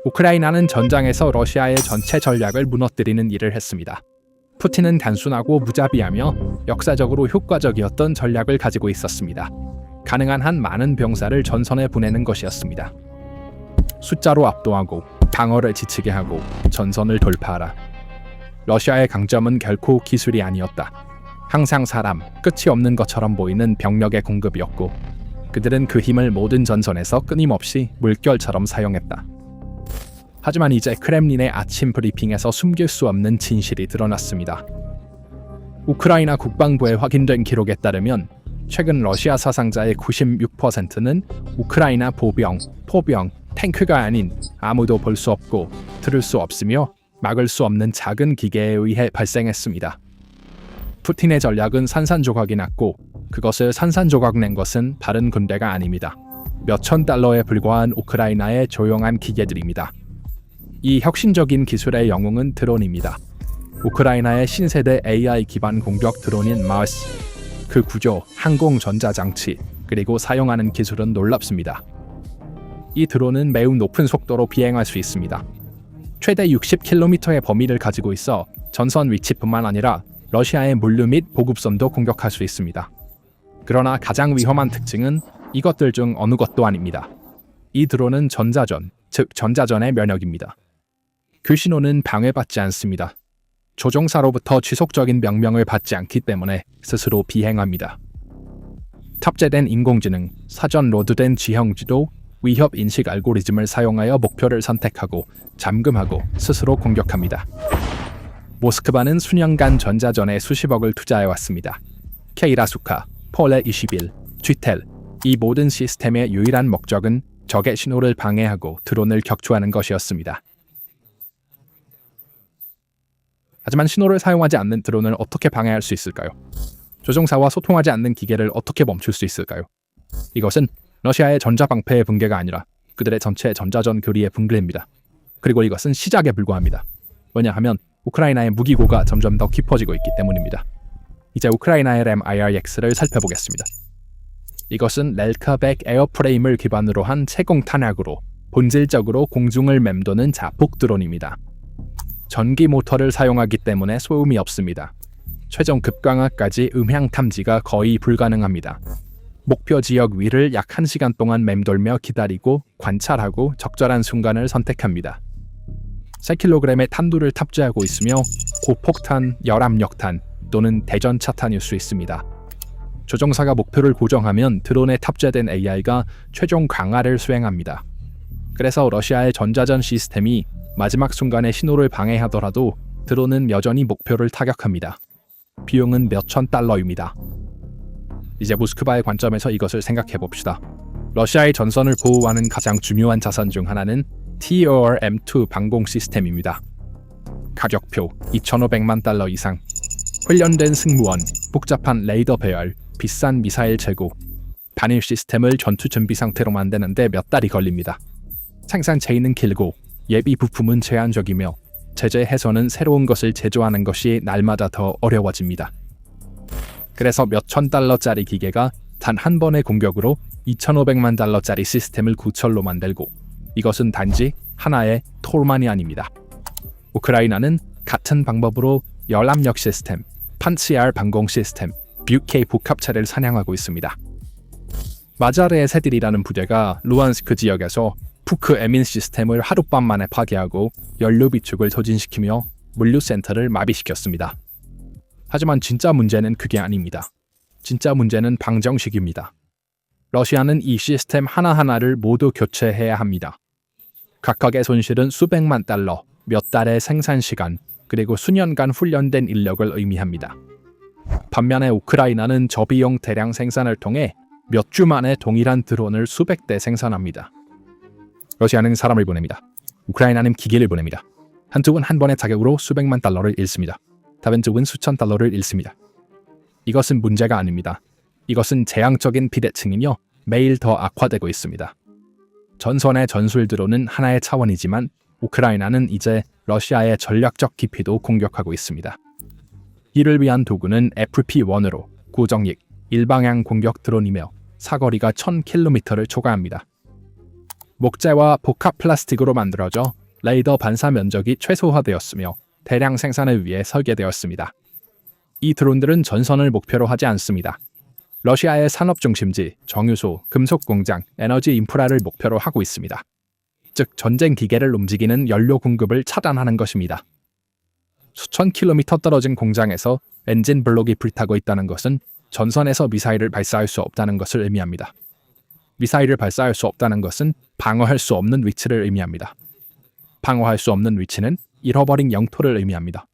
우크라이나는 전장에서 러시아의 전체 전략을 무너뜨리는 일을 했습니다. 푸틴은 단순하고 무자비하며 역사적으로 효과적이었던 전략을 가지고 있었습니다. 가능한 한 많은 병사를 전선에 보내는 것이었습니다. 숫자로 압도하고 방어를 지치게 하고 전선을 돌파하라. 러시아의 강점은 결코 기술이 아니었다. 항상 사람, 끝이 없는 것처럼 보이는 병력의 공급이었고 그들은 그 힘을 모든 전선에서 끊임없이 물결처럼 사용했다. 하지만 이제 크렘린의 아침 브리핑에서 숨길 수 없는 진실이 드러났습니다. 우크라이나 국방부에 확인된 기록에 따르면 최근 러시아 사상자의 96%는 우크라이나 보병, 포병, 탱크가 아닌 아무도 볼 수 없고 들을 수 없으며 막을 수 없는 작은 기계에 의해 발생했습니다. 푸틴의 전략은 산산조각이 났고 그것을 산산조각 낸 것은 다른 군대가 아닙니다. 몇천 달러에 불과한 우크라이나의 조용한 기계들입니다. 이 혁신적인 기술의 영웅은 드론입니다. 우크라이나의 신세대 AI 기반 공격 드론인 마우스, 그 구조, 항공 전자장치, 그리고 사용하는 기술은 놀랍습니다. 이 드론은 매우 높은 속도로 비행할 수 있습니다. 최대 60km의 범위를 가지고 있어 전선 위치뿐만 아니라 러시아의 물류 및 보급선도 공격할 수 있습니다. 그러나 가장 위험한 특징은 이것들 중 어느 것도 아닙니다. 이 드론은 전자전, 즉 전자전의 면역입니다. 그 신호는 방해받지 않습니다. 조종사로부터 지속적인 명령을 받지 않기 때문에 스스로 비행합니다. 탑재된 인공지능, 사전 로드된 지형지도, 위협 인식 알고리즘을 사용하여 목표를 선택하고 잠금하고 스스로 공격합니다. 모스크바는 수년간 전자전에 수십억을 투자해왔습니다. 케이라수카, 폴레21, 쥐텔, 이 모든 시스템의 유일한 목적은 적의 신호를 방해하고 드론을 격추하는 것이었습니다. 하지만 신호를 사용하지 않는 드론을 어떻게 방해할 수 있을까요? 조종사와 소통하지 않는 기계를 어떻게 멈출 수 있을까요? 이것은 러시아의 전자방패의 붕괴가 아니라 그들의 전체 전자전 교리의 붕괴입니다. 그리고 이것은 시작에 불과합니다. 왜냐하면 우크라이나의 무기고가 점점 더 깊어지고 있기 때문입니다. 이제 우크라이나의 램 IRX를 살펴보겠습니다. 이것은 렐카100 에어프레임을 기반으로 한 채공 탄약으로 본질적으로 공중을 맴도는 자폭 드론입니다. 전기 모터를 사용하기 때문에 소음이 없습니다. 최종 급강하까지 음향 탐지가 거의 불가능합니다. 목표 지역 위를 약 1시간 동안 맴돌며 기다리고 관찰하고 적절한 순간을 선택합니다. 3kg의 탄두를 탑재하고 있으며 고폭탄, 열압력탄 또는 대전차탄일 수 있습니다. 조종사가 목표를 고정하면 드론에 탑재된 AI가 최종 강화를 수행합니다. 그래서 러시아의 전자전 시스템이 마지막 순간에 신호를 방해하더라도 드론은 여전히 목표를 타격합니다. 비용은 몇천 달러입니다. 이제 모스크바의 관점에서 이것을 생각해 봅시다. 러시아의 전선을 보호하는 가장 중요한 자산 중 하나는 TOR-M2 방공 시스템입니다. 가격표 2,500만 달러 이상, 훈련된 승무원, 복잡한 레이더 배열, 비싼 미사일 재고, 반일 시스템을 전투 준비 상태로 만드는데 몇 달이 걸립니다. 생산 체인은 길고 예비 부품은 제한적이며 제재 해소는 새로운 것을 제조하는 것이 날마다 더 어려워집니다. 그래서 몇천 달러짜리 기계가 단 한 번의 공격으로 2,500만 달러짜리 시스템을 구철로 만들고 이것은 단지 하나의 톨만이 아닙니다. 우크라이나는 같은 방법으로 열압력 시스템, 판치알 방공 시스템, 뷰K 복합체를 사냥하고 있습니다. 마자르의 새들이라는 부대가 루안스크 지역에서 푸크 에민 시스템을 하룻밤 만에 파괴하고 연료 비축을 소진시키며 물류센터를 마비시켰습니다. 하지만 진짜 문제는 그게 아닙니다. 진짜 문제는 방정식입니다. 러시아는 이 시스템 하나하나를 모두 교체해야 합니다. 각각의 손실은 수백만 달러, 몇 달의 생산 시간, 그리고 수년간 훈련된 인력을 의미합니다. 반면에 우크라이나는 저비용 대량 생산을 통해 몇 주 만에 동일한 드론을 수백 대 생산합니다. 러시아는 사람을 보냅니다. 우크라이나는 기계를 보냅니다. 한쪽은 한 번의 타격으로 수백만 달러를 잃습니다. 다른 쪽은 수천 달러를 잃습니다. 이것은 문제가 아닙니다. 이것은 재앙적인 비대칭이며 매일 더 악화되고 있습니다. 전선의 전술 드론은 하나의 차원이지만 우크라이나는 이제 러시아의 전략적 기피도 공격하고 있습니다. 이를 위한 도구는 FP1으로 고정익, 일방향 공격 드론이며 사거리가 1000km를 초과합니다. 목재와 복합 플라스틱으로 만들어져 레이더 반사 면적이 최소화되었으며 대량 생산을 위해 설계되었습니다. 이 드론들은 전선을 목표로 하지 않습니다. 러시아의 산업 중심지, 정유소, 금속 공장, 에너지 인프라를 목표로 하고 있습니다. 즉 전쟁 기계를 움직이는 연료 공급을 차단하는 것입니다. 수천 킬로미터 떨어진 공장에서 엔진 블록이 불타고 있다는 것은 전선에서 미사일을 발사할 수 없다는 것을 의미합니다. 미사일을 발사할 수 없다는 것은 방어할 수 없는 위치를 의미합니다. 방어할 수 없는 위치는 잃어버린 영토를 의미합니다.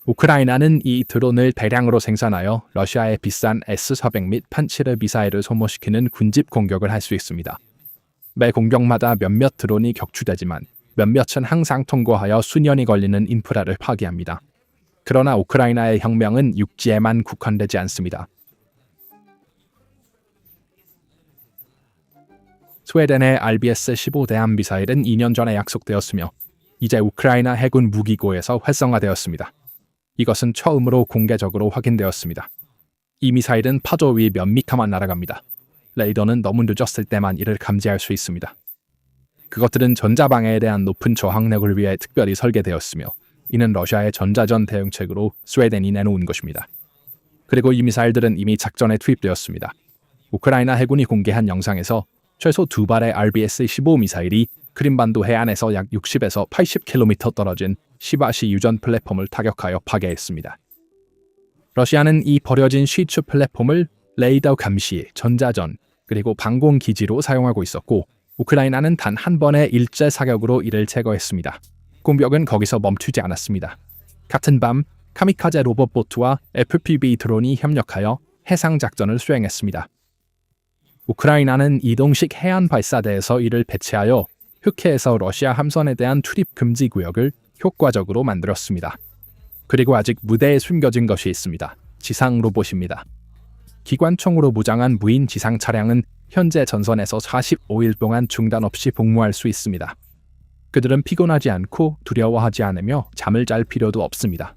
우크라이나는 이 드론을 대량으로 생산하여 러시아의 비싼 S-400 및 판치르 미사일을 소모시키는 군집 공격을 할 수 있습니다. 매 공격마다 몇몇 드론이 격추되지만 몇몇은 항상 통과하여 수년이 걸리는 인프라를 파괴합니다. 그러나 우크라이나의 혁명은 육지에만 국한되지 않습니다. 스웨덴의 RBS-15 대함 미사일은 2년 전에 약속되었으며 이제 우크라이나 해군 무기고에서 활성화되었습니다. 이것은 처음으로 공개적으로 확인되었습니다. 이 미사일은 파도 위 몇 미터만 날아갑니다. 레이더는 너무 늦었을 때만 이를 감지할 수 있습니다. 그것들은 전자방해에 대한 높은 저항력을 위해 특별히 설계되었으며 이는 러시아의 전자전 대응책으로 스웨덴이 내놓은 것입니다. 그리고 이 미사일들은 이미 작전에 투입되었습니다. 우크라이나 해군이 공개한 영상에서 최소 2발의 RBS-15 미사일이 크림반도 해안에서 약 60에서 80km 떨어진 시바시 유전 플랫폼을 타격하여 파괴했습니다. 러시아는 이 버려진 시추 플랫폼을 레이더 감시, 전자전, 그리고 방공기지로 사용하고 있었고 우크라이나는 단 한 번의 일제 사격으로 이를 제거했습니다. 공격은 거기서 멈추지 않았습니다. 같은 밤 카미카제 로봇보트와 FPV 드론이 협력하여 해상작전을 수행했습니다. 우크라이나는 이동식 해안 발사대에서 이를 배치하여 흑해에서 러시아 함선에 대한 출입 금지 구역을 효과적으로 만들었습니다. 그리고 아직 무대에 숨겨진 것이 있습니다. 지상 로봇입니다. 기관총으로 무장한 무인 지상 차량은 현재 전선에서 45일 동안 중단 없이 복무할 수 있습니다. 그들은 피곤하지 않고 두려워하지 않으며 잠을 잘 필요도 없습니다.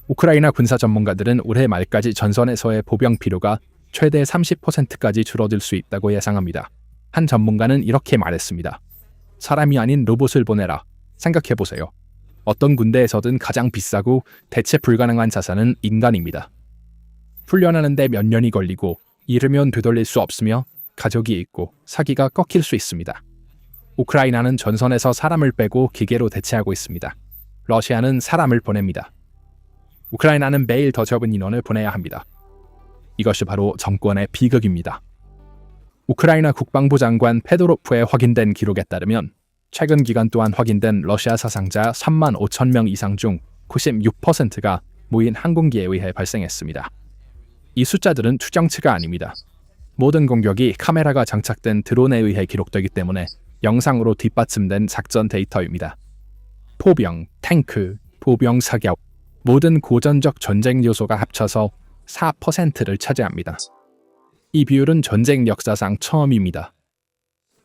우크라이나 군사 전문가들은 올해 말까지 전선에서의 보병 필요가 최대 30%까지 줄어들 수 있다고 예상합니다. 한 전문가는 이렇게 말했습니다. 사람이 아닌 로봇을 보내라. 생각해보세요. 어떤 군대에서든 가장 비싸고 대체 불가능한 자산은 인간입니다. 훈련하는데 몇 년이 걸리고 이르면 되돌릴 수 없으며 가족이 있고 사기가 꺾일 수 있습니다. 우크라이나는 전선에서 사람을 빼고 기계로 대체하고 있습니다. 러시아는 사람을 보냅니다. 우크라이나는 매일 더 적은 인원을 보내야 합니다. 이것이 바로 정권의 비극입니다. 우크라이나 국방부 장관 페도로프의 확인된 기록에 따르면 최근 기간 동안 확인된 러시아 사상자 3만 5천 명 이상 중 96%가 무인 항공기에 의해 발생했습니다. 이 숫자들은 추정치가 아닙니다. 모든 공격이 카메라가 장착된 드론에 의해 기록되기 때문에 영상으로 뒷받침된 작전 데이터입니다. 포병, 탱크, 보병 사격, 모든 고전적 전쟁 요소가 합쳐서 4%를 차지합니다. 이 비율은 전쟁 역사상 처음입니다.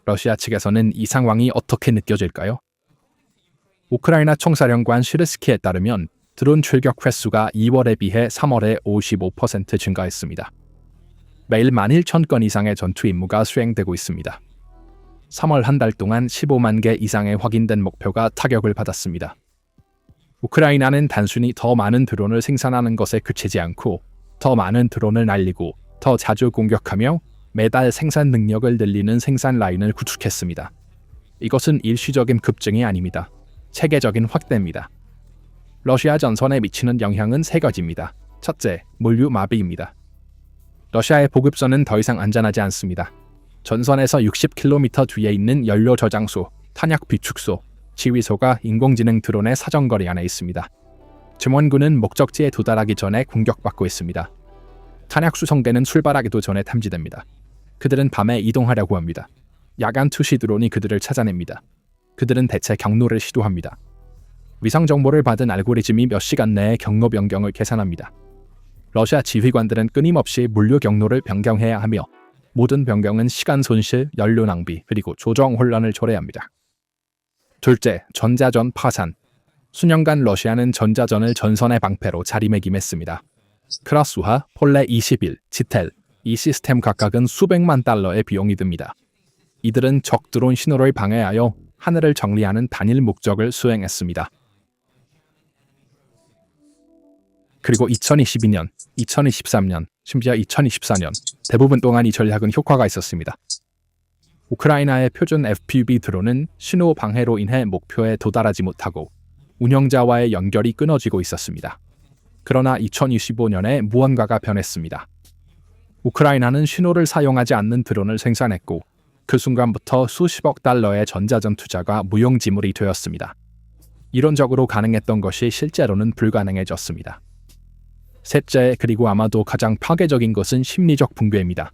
러시아 측에서는 이 상황이 어떻게 느껴질까요? 우크라이나 총사령관 시르스키에 따르면 드론 출격 횟수가 2월에 비해 3월에 55% 증가했습니다. 매일 11,000건 이상의 전투 임무가 수행되고 있습니다. 3월 한 달 동안 15만 개 이상의 확인된 목표가 타격을 받았습니다. 우크라이나는 단순히 더 많은 드론을 생산하는 것에 그치지 않고 더 많은 드론을 날리고 더 자주 공격하며 매달 생산 능력을 늘리는 생산 라인을 구축했습니다. 이것은 일시적인 급증이 아닙니다. 체계적인 확대입니다. 러시아 전선에 미치는 영향은 세 가지입니다. 첫째, 물류 마비입니다. 러시아의 보급선은 더 이상 안전하지 않습니다. 전선에서 60km 뒤에 있는 연료 저장소, 탄약 비축소, 지휘소가 인공지능 드론의 사정거리 안에 있습니다. 증원군은 목적지에 도달하기 전에 공격받고 있습니다. 탄약 수송대는 출발하기도 전에 탐지됩니다. 그들은 밤에 이동하려고 합니다. 야간 투시 드론이 그들을 찾아냅니다. 그들은 대체 경로를 시도합니다. 위성 정보를 받은 알고리즘이 몇 시간 내에 경로 변경을 계산합니다. 러시아 지휘관들은 끊임없이 물류 경로를 변경해야 하며 모든 변경은 시간 손실, 연료 낭비, 그리고 조정 혼란을 초래합니다. 둘째, 전자전 파산. 수년간 러시아는 전자전을 전선의 방패로 자리매김했습니다. 크라수하, 폴레 21, 지텔, 이 시스템 각각은 수백만 달러의 비용이 듭니다. 이들은 적 드론 신호를 방해하여 하늘을 정리하는 단일 목적을 수행했습니다. 그리고 2022년, 2023년, 심지어 2024년 대부분 동안 이 전략은 효과가 있었습니다. 우크라이나의 표준 FPV 드론은 신호 방해로 인해 목표에 도달하지 못하고 운영자와의 연결이 끊어지고 있었습니다. 그러나 2025년에 무언가가 변했습니다. 우크라이나는 신호를 사용하지 않는 드론을 생산했고 그 순간부터 수십억 달러의 전자전 투자가 무용지물이 되었습니다. 이론적으로 가능했던 것이 실제로는 불가능해졌습니다. 셋째, 그리고 아마도 가장 파괴적인 것은 심리적 붕괴입니다.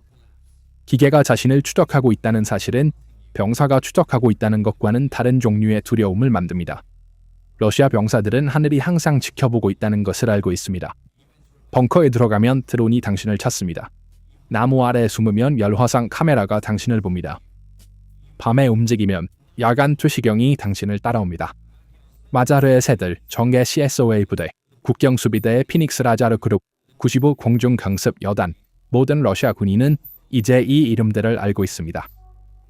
기계가 자신을 추적하고 있다는 사실은 병사가 추적하고 있다는 것과는 다른 종류의 두려움을 만듭니다. 러시아 병사들은 하늘이 항상 지켜보고 있다는 것을 알고 있습니다. 벙커에 들어가면 드론이 당신을 찾습니다. 나무 아래에 숨으면 열화상 카메라가 당신을 봅니다. 밤에 움직이면 야간 투시경이 당신을 따라옵니다. 마자르의 새들, 정예 CSOA 부대, 국경수비대의 피닉스 라자르 그룹, 95 공중 강습 여단, 모든 러시아 군인은 이제 이 이름들을 알고 있습니다.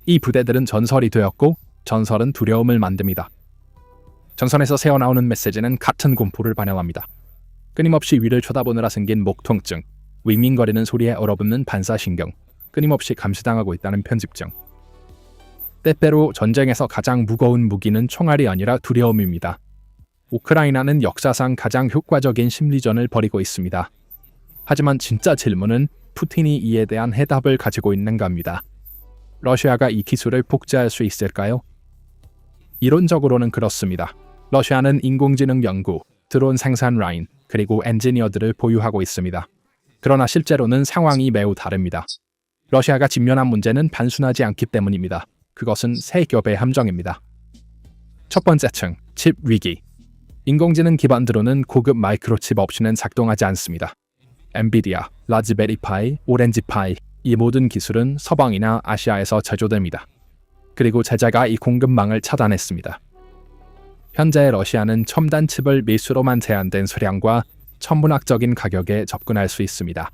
이 부대들은 전설이 되었고 전설은 두려움을 만듭니다. 전선에서 새어나오는 메시지는 같은 공포를 반영합니다. 끊임없이 위를 쳐다보느라 생긴 목 통증, 윙윙거리는 소리에 얼어붙는 반사신경, 끊임없이 감시당하고 있다는 편집증. 때때로 전쟁에서 가장 무거운 무기는 총알이 아니라 두려움입니다. 우크라이나는 역사상 가장 효과적인 심리전을 벌이고 있습니다. 하지만 진짜 질문은 푸틴이 이에 대한 해답을 가지고 있는가입니다. 러시아가 이 기술을 복제할 수 있을까요? 이론적으로는 그렇습니다. 러시아는 인공지능 연구, 드론 생산 라인, 그리고 엔지니어들을 보유하고 있습니다. 그러나 실제로는 상황이 매우 다릅니다. 러시아가 직면한 문제는 단순하지 않기 때문입니다. 그것은 세 겹의 함정입니다. 첫 번째 층, 칩 위기. 인공지능 기반 드론은 고급 마이크로칩 없이는 작동하지 않습니다. 엔비디아, 라즈베리 파이, 오렌지 파이, 이 모든 기술은 서방이나 아시아에서 제조됩니다. 그리고 제자가 이 공급망을 차단했습니다. 현재 러시아는 첨단 칩을 밀수로만 제한된 수량과 천문학적인 가격에 접근할 수 있습니다.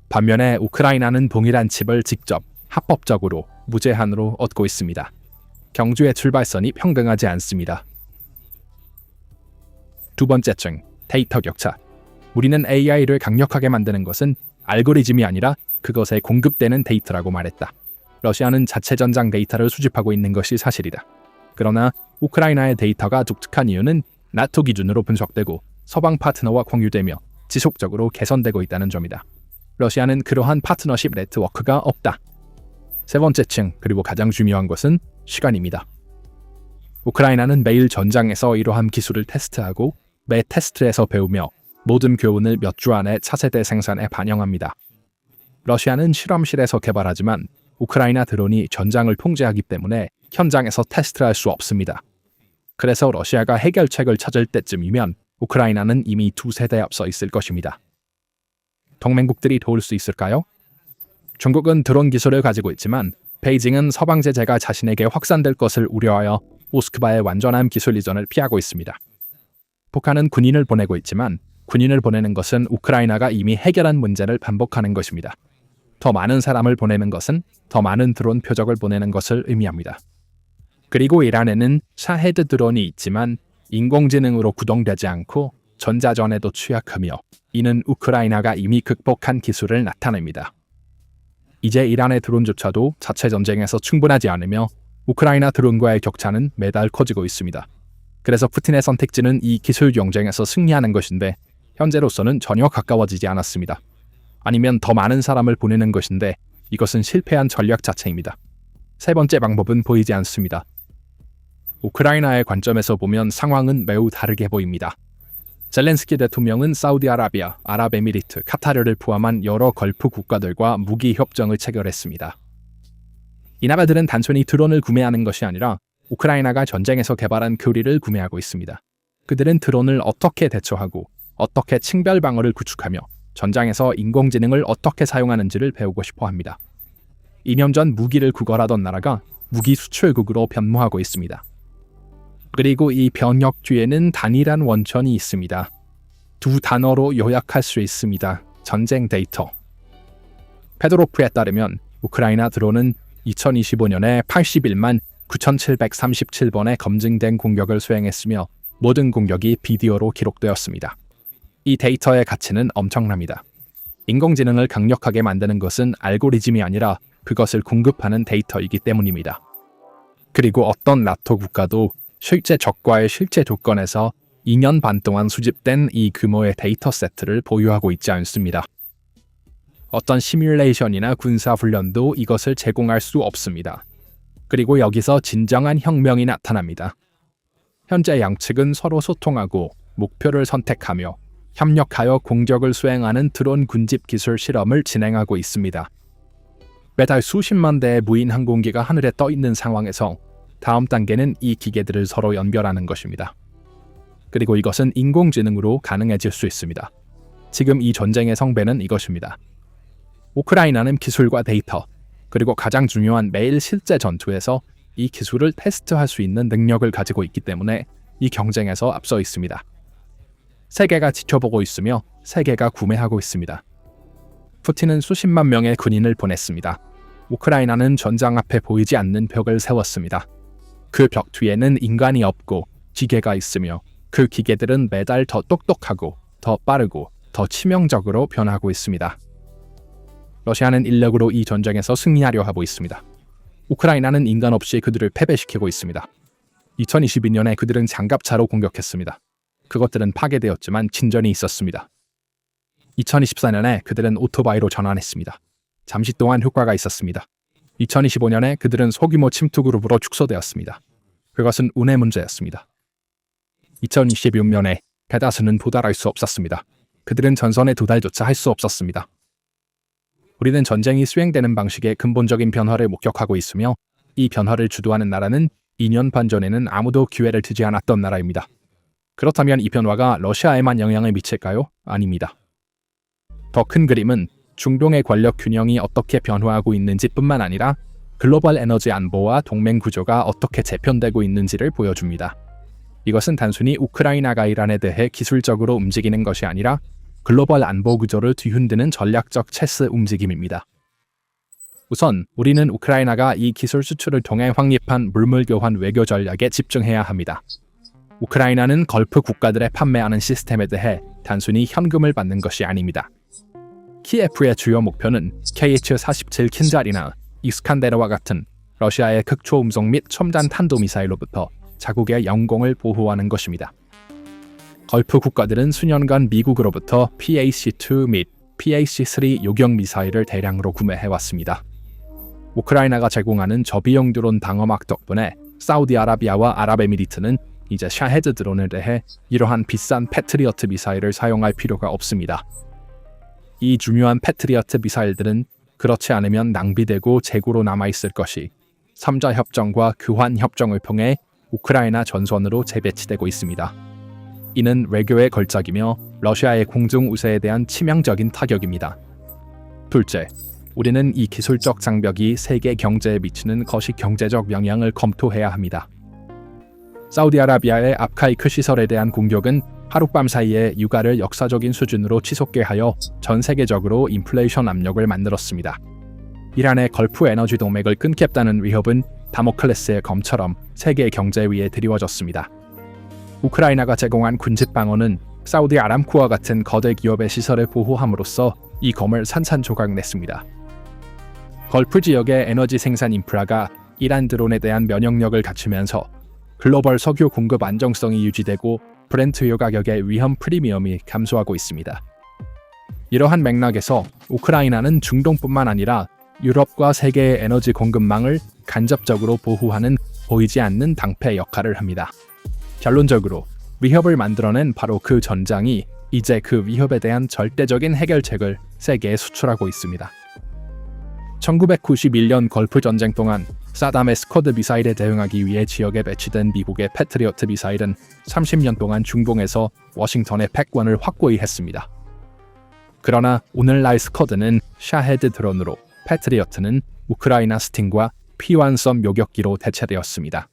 반면에 우크라이나는 동일한 칩을 직접 합법적으로 무제한으로 얻고 있습니다. 경주의 출발선이 평등하지 않습니다. 두 번째 층, 데이터 격차. 우리는 AI를 강력하게 만드는 것은 알고리즘이 아니라 그것에 공급되는 데이터라고 말했다. 러시아는 자체 전장 데이터를 수집하고 있는 것이 사실이다. 그러나 우크라이나의 데이터가 독특한 이유는 나토 기준으로 분석되고 서방 파트너와 공유되며 지속적으로 개선되고 있다는 점이다. 러시아는 그러한 파트너십 네트워크가 없다. 세 번째 층, 그리고 가장 중요한 것은 시간입니다. 우크라이나는 매일 전장에서 이러한 기술을 테스트하고 매 테스트에서 배우며 모든 교훈을 몇 주 안에 차세대 생산에 반영합니다. 러시아는 실험실에서 개발하지만 우크라이나 드론이 전장을 통제하기 때문에 현장에서 테스트를 할 수 없습니다. 그래서 러시아가 해결책을 찾을 때쯤이면 우크라이나는 이미 2세대 앞서 있을 것입니다. 동맹국들이 도울 수 있을까요? 중국은 드론 기술을 가지고 있지만 베이징은 서방 제재가 자신에게 확산될 것을 우려하여 모스크바의 완전한 기술 이전을 피하고 있습니다. 북한은 군인을 보내고 있지만 군인을 보내는 것은 우크라이나가 이미 해결한 문제를 반복하는 것입니다. 더 많은 사람을 보내는 것은 더 많은 드론 표적을 보내는 것을 의미합니다. 그리고 이란에는 샤헤드 드론이 있지만 인공지능으로 구동되지 않고 전자전에도 취약하며 이는 우크라이나가 이미 극복한 기술을 나타냅니다. 이제 이란의 드론조차도 자체 전쟁에서 충분하지 않으며 우크라이나 드론과의 격차는 매달 커지고 있습니다. 그래서 푸틴의 선택지는 이 기술 경쟁에서 승리하는 것인데 현재로서는 전혀 가까워지지 않았습니다. 아니면 더 많은 사람을 보내는 것인데 이것은 실패한 전략 자체입니다. 세 번째 방법은 보이지 않습니다. 우크라이나의 관점에서 보면 상황은 매우 다르게 보입니다. 젤렌스키 대통령은 사우디아라비아, 아랍에미리트, 카타르를 포함한 여러 걸프 국가들과 무기 협정을 체결했습니다. 이 나라들은 단순히 드론을 구매하는 것이 아니라 우크라이나가 전쟁에서 개발한 교리를 구매하고 있습니다. 그들은 드론을 어떻게 대처하고 어떻게 층별 방어를 구축하며 전장에서 인공지능을 어떻게 사용하는지를 배우고 싶어 합니다. 2년 전 무기를 구걸하던 나라가 무기 수출국으로 변모하고 있습니다. 그리고 이 변혁 뒤에는 단일한 원천이 있습니다. 두 단어로 요약할 수 있습니다. 전쟁 데이터. 페도로프에 따르면 우크라이나 드론은 2025년에 81만 9,737번의 검증된 공격을 수행했으며 모든 공격이 비디오로 기록되었습니다. 이 데이터의 가치는 엄청납니다. 인공지능을 강력하게 만드는 것은 알고리즘이 아니라 그것을 공급하는 데이터이기 때문입니다. 그리고 어떤 나토 국가도 실제 적과의 실제 조건에서 2년 반 동안 수집된 이 규모의 데이터 세트를 보유하고 있지 않습니다. 어떤 시뮬레이션이나 군사훈련도 이것을 제공할 수 없습니다. 그리고 여기서 진정한 혁명이 나타납니다. 현재 양측은 서로 소통하고 목표를 선택하며 협력하여 공격을 수행하는 드론 군집 기술 실험을 진행하고 있습니다. 매달 수십만 대의 무인 항공기가 하늘에 떠 있는 상황에서 다음 단계는 이 기계들을 서로 연결하는 것입니다. 그리고 이것은 인공지능으로 가능해질 수 있습니다. 지금 이 전쟁의 성배는 이것입니다. 우크라이나는 기술과 데이터, 그리고 가장 중요한 매일 실제 전투에서 이 기술을 테스트할 수 있는 능력을 가지고 있기 때문에 이 경쟁에서 앞서 있습니다. 세계가 지켜보고 있으며 세계가 구매하고 있습니다. 푸틴은 수십만 명의 군인을 보냈습니다. 우크라이나는 전장 앞에 보이지 않는 벽을 세웠습니다. 그 벽 뒤에는 인간이 없고 기계가 있으며 그 기계들은 매달 더 똑똑하고 더 빠르고 더 치명적으로 변하고 있습니다. 러시아는 인력으로 이 전쟁에서 승리하려 하고 있습니다. 우크라이나는 인간 없이 그들을 패배시키고 있습니다. 2022년에 그들은 장갑차로 공격했습니다. 그것들은 파괴되었지만 진전이 있었습니다. 2024년에 그들은 오토바이로 전환했습니다. 잠시 동안 효과가 있었습니다. 2025년에 그들은 소규모 침투 그룹으로 축소되었습니다. 그것은 운의 문제였습니다. 2026년에 대다수는 도달할 수 없었습니다. 그들은 전선에 도달조차 할 수 없었습니다. 우리는 전쟁이 수행되는 방식의 근본적인 변화를 목격하고 있으며 이 변화를 주도하는 나라는 2년 반 전에는 아무도 기회를 주지 않았던 나라입니다. 그렇다면 이 변화가 러시아에만 영향을 미칠까요? 아닙니다. 더 큰 그림은 중동의 권력 균형이 어떻게 변화하고 있는지 뿐만 아니라 글로벌 에너지 안보와 동맹 구조가 어떻게 재편되고 있는지를 보여줍니다. 이것은 단순히 우크라이나가 이란에 대해 기술적으로 움직이는 것이 아니라 글로벌 안보 구조를 뒤흔드는 전략적 체스 움직임입니다. 우선 우리는 우크라이나가 이 기술 수출을 통해 확립한 물물 교환 외교 전략에 집중해야 합니다. 우크라이나는 걸프 국가들에 판매하는 시스템에 대해 단순히 현금을 받는 것이 아닙니다. 키예프의 주요 목표는 KH-47 킨잘이나 이스칸데르와 같은 러시아의 극초음속 및 첨단 탄도미사일로부터 자국의 영공을 보호하는 것입니다. 걸프 국가들은 수년간 미국으로부터 PAC-2 및 PAC-3 요격 미사일을 대량으로 구매해왔습니다. 우크라이나가 제공하는 저비용 드론 방어막 덕분에 사우디아라비아와 아랍에미리트는 이제 샤헤드 드론에 대해 이러한 비싼 패트리어트 미사일을 사용할 필요가 없습니다. 이 중요한 패트리어트 미사일들은 그렇지 않으면 낭비되고 재고로 남아있을 것이 3자 협정과 교환 협정을 통해 우크라이나 전선으로 재배치되고 있습니다. 이는 외교의 걸작이며 러시아의 공중 우세에 대한 치명적인 타격입니다. 둘째, 우리는 이 기술적 장벽이 세계 경제에 미치는 거시 경제적 영향을 검토해야 합니다. 사우디아라비아의 압카이크 시설에 대한 공격은 하룻밤 사이에 유가를 역사적인 수준으로 치솟게 하여 전 세계적으로 인플레이션 압력을 만들었습니다. 이란의 걸프 에너지 동맥을 끊겠다는 위협은 다모클레스의 검처럼 세계 경제 위에 드리워졌습니다. 우크라이나가 제공한 군집 방어는 사우디 아람코와 같은 거대 기업의 시설을 보호함으로써 이 검을 산산조각 냈습니다. 걸프 지역의 에너지 생산 인프라가 이란 드론에 대한 면역력을 갖추면서 글로벌 석유 공급 안정성이 유지되고 브렌트유 가격의 위험 프리미엄이 감소하고 있습니다. 이러한 맥락에서 우크라이나는 중동뿐만 아니라 유럽과 세계의 에너지 공급망을 간접적으로 보호하는 보이지 않는 방패 역할을 합니다. 결론적으로 위협을 만들어낸 바로 그 전장이 이제 그 위협에 대한 절대적인 해결책을 세계에 수출하고 있습니다. 1991년 걸프 전쟁 동안 사담의 스쿼드 미사일에 대응하기 위해 지역에 배치된 미국의 패트리어트 미사일은 30년 동안 중동에서 워싱턴의 팩원을 확고히 했습니다. 그러나 오늘날 스쿼드는 샤헤드 드론으로, 패트리어트는 우크라이나 스팅과 P1썸 요격기로 대체되었습니다.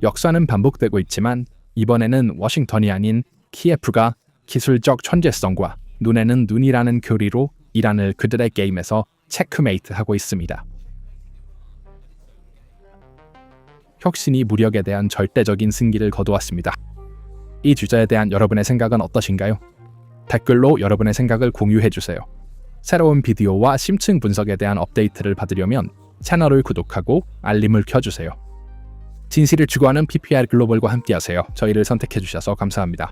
역사는 반복되고 있지만 이번에는 워싱턴이 아닌 키예프가 기술적 천재성과 눈에는 눈이라는 교리로 이란을 그들의 게임에서 체크메이트하고 있습니다. 혁신이 무력에 대한 절대적인 승기를 거두었습니다. 이 주제에 대한 여러분의 생각은 어떠신가요? 댓글로 여러분의 생각을 공유해주세요. 새로운 비디오와 심층 분석에 대한 업데이트를 받으려면 채널을 구독하고 알림을 켜주세요. 진실을 추구하는 PPR 글로벌과 함께하세요. 저희를 선택해주셔서 감사합니다.